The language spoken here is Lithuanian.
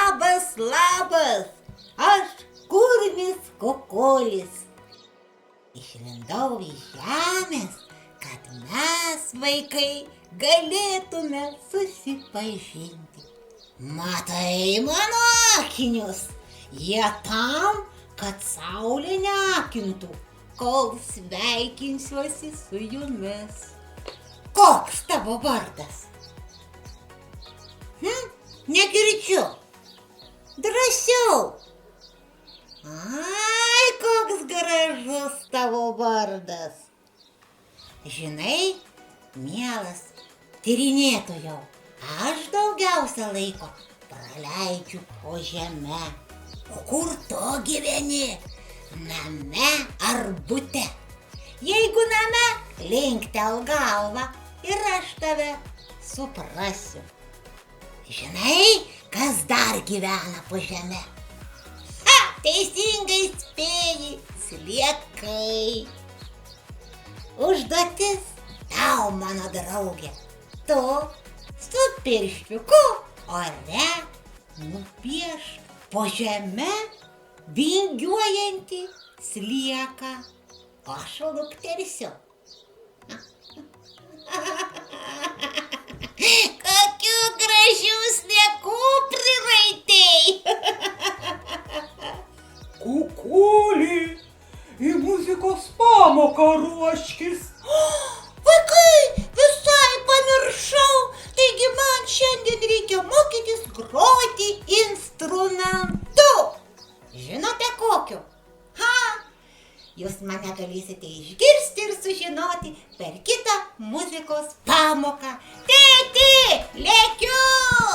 Labas, aš kurmis Kukulis. Išlindau iš žemės, kad mes, vaikai, galėtume susipažinti. Matai mano akinius, jie tam, kad saulė neakintų, kol sveikinsiuosi su jumis. Koks tavo vardas? Negirdžiu. Drąsiau. Ai, koks gražus tavo vardas. Žinai, mielas tyrinėtojau, aš daugiausia laiko praleidžiu po žeme. O kur tu gyveni? Name ar bute? Jeigu name, linktel galvą ir aš tave suprasiu. Žinai, kas dar gyvena po žeme? Teisingai spėjai, sliekai. Užduotis tau, mano draugė. Tu su pirščiuku ore nupiešk po žeme vingiuojantį slieką. Aš luktersiu. Kokių gražių sliekų priraitei. Kukuli, į muzikos pamoką ruoškis. Vaikai, visai pamiršau. Taigi man šiandien reikia mokytis groti instrumentu. Žinote kokiu? Jūs mane galėsite išgirsti ir sužinoti per kitą muzikos pamoką. Tėti, lėkiu!